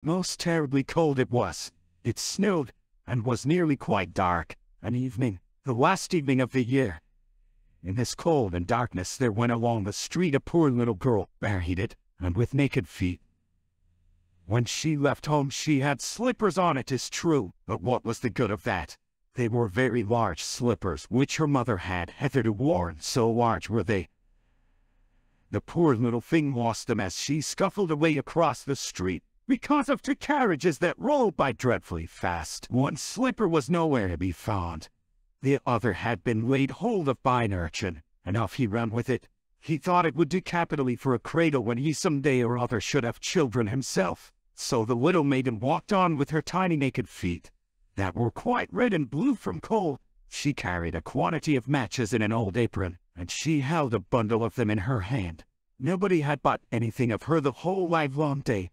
Most terribly cold it was. It snowed, and was nearly quite dark. An evening, the last evening of the year. In this cold and darkness there went along the street a poor little girl, bareheaded, and with naked feet. When she left home she had slippers on, it is true, but what was the good of that? They were very large slippers, which her mother had hitherto worn, so large were they. The poor little thing lost them as she scuffled away across the street, because of two carriages that rolled by dreadfully fast. One slipper was nowhere to be found. The other had been laid hold of by an urchin, and off he ran with it. He thought it would do capitally for a cradle when he some day or other should have children himself. So the little maiden walked on with her tiny naked feet, that were quite red and blue from cold. She carried a quantity of matches in an old apron, and she held a bundle of them in her hand. Nobody had bought anything of her the whole livelong day.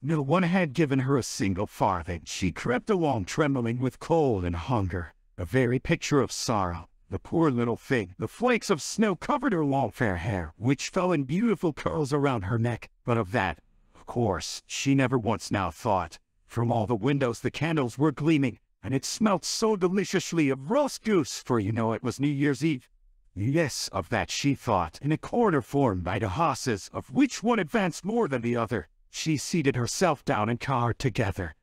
No one had given her a single farthing. She crept along trembling with cold and hunger, a very picture of sorrow. The poor little thing, the flakes of snow covered her long fair hair, which fell in beautiful curls around her neck, but of that, of course, she never once now thought. From all the windows the candles were gleaming, and it smelt so deliciously of roast goose, for you know it was New Year's Eve. Yes, of that she thought. In a corner formed by the hosses, of which one advanced more than the other, she seated herself down and cowed together.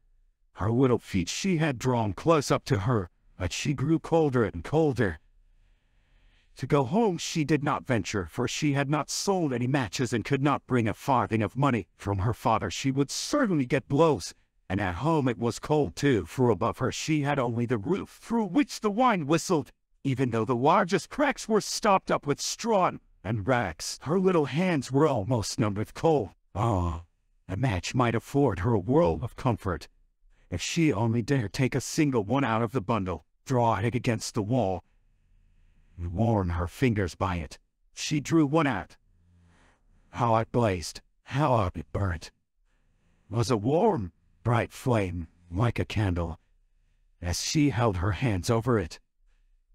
Her little feet she had drawn close up to her, but she grew colder and colder. To go home she did not venture, for she had not sold any matches and could not bring a farthing of money. From her father she would certainly get blows, and at home it was cold too, for above her she had only the roof, through which the wind whistled, even though the largest cracks were stopped up with straw and rags. Her little hands were almost numbed with cold. Oh, a match might afford her a world of comfort. If she only dared take a single one out of the bundle, draw it against the wall, and warm her fingers by it. She drew one out. How it blazed, how it burnt! It was a warm, bright flame, like a candle, as she held her hands over it.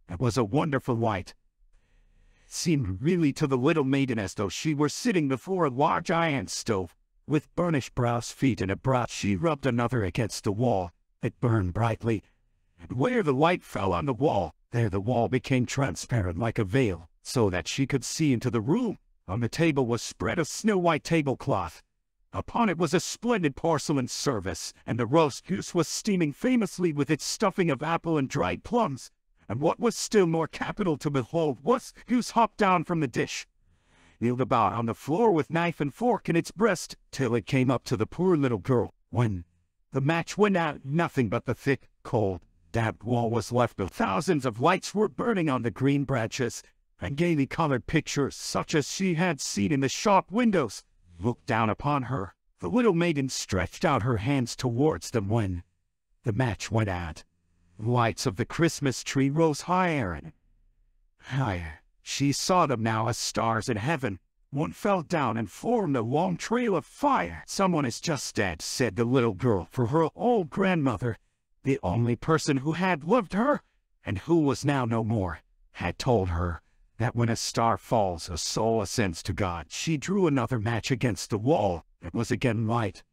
It was a wonderful light. It seemed really to the little maiden as though she were sitting before a large iron stove. With burnished brass feet and a brow she rubbed another against the wall. It burned brightly, and where the light fell on the wall, there the wall became transparent like a veil, so that she could see into the room. On the table was spread a snow-white tablecloth. Upon it was a splendid porcelain service, and the roast goose was steaming famously with its stuffing of apple and dried plums. And what was still more capital to behold was the goose hopped down from the dish, kneeled about on the floor with knife and fork in its breast, till it came up to the poor little girl. When the match went out, nothing but the thick, cold, damp wall was left, but thousands of lights were burning on the green branches, and gaily colored pictures, such as she had seen in the shop windows, looked down upon her. The little maiden stretched out her hands towards them when the match went out. The lights of the Christmas tree rose higher and higher. She saw them now as stars in heaven. One fell down and formed a long trail of fire. "Someone is just dead," said the little girl, for her old grandmother, the only person who had loved her, and who was now no more, had told her that when a star falls, a soul ascends to God. She drew another match against the wall. It was again light.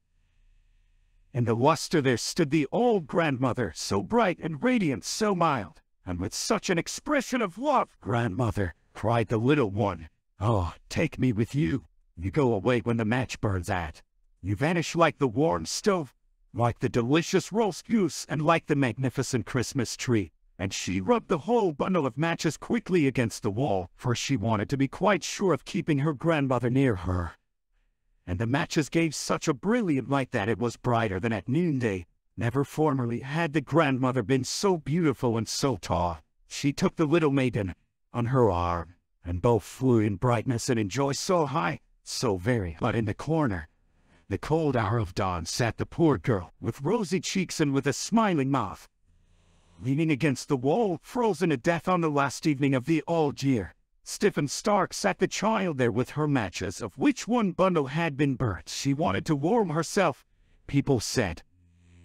In the lustre there stood the old grandmother, so bright and radiant, so mild, and with such an expression of love. "Grandmother," cried the little one, "oh, take me with you. You go away when the match burns out. You vanish like the warm stove, like the delicious roast goose, and like the magnificent Christmas tree." And she rubbed the whole bundle of matches quickly against the wall, for she wanted to be quite sure of keeping her grandmother near her. And the matches gave such a brilliant light that it was brighter than at noonday. Never formerly had the grandmother been so beautiful and so tall. She took the little maiden on her arm, and both flew in brightness and in joy so high, so very. But in the corner, the cold hour of dawn, sat the poor girl, with rosy cheeks and with a smiling mouth, leaning against the wall, frozen to death on the last evening of the old year. Stiff and stark sat the child there with her matches, of which one bundle had been burnt. She wanted to warm herself, people said.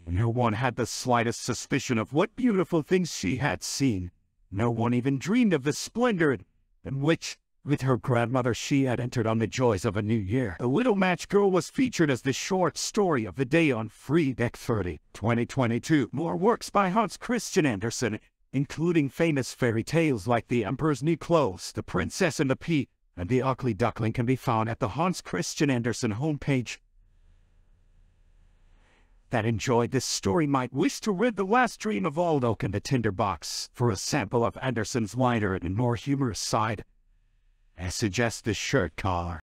No one had the slightest suspicion of what beautiful things she had seen. No one even dreamed of the splendor in which With her grandmother, she had entered on the joys of a new year. The Little Match Girl was featured as the short story of the day on Freedeck 30, 2022. More works by Hans Christian Andersen, including famous fairy tales like The Emperor's New Clothes, The Princess and the Pea, and The Ugly Duckling, can be found at the Hans Christian Andersen homepage. That enjoyed this story might wish to read The Last Dream of Aldok in the Tinderbox for a sample of Andersen's lighter and more humorous side. I suggest this shirt collar.